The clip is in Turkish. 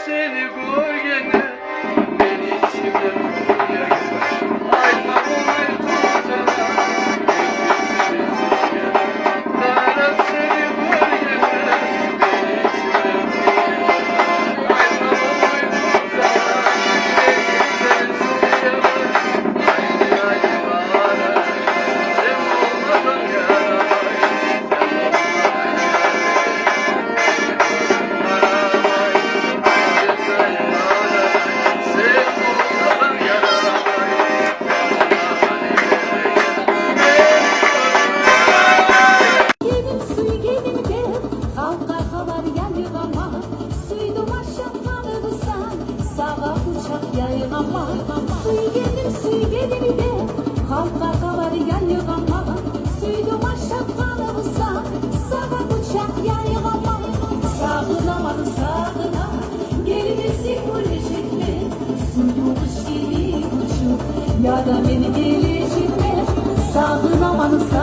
seni görgene ben içimden koyarım. Ayla olay tutana Taraf seni görgene ben içimden koyarım. Ayla olay tutana ben içimden koyarım. Ayla ayla sen olmadan yaramayın. Suy gelir de halka kavar yayılama suydum aşağı kanımsa sabah uçak yayılama sağınamadı sağına gerisi kuleşekle suyu kuş gibi uçup ya da beni gelecekle sağınamadı sağına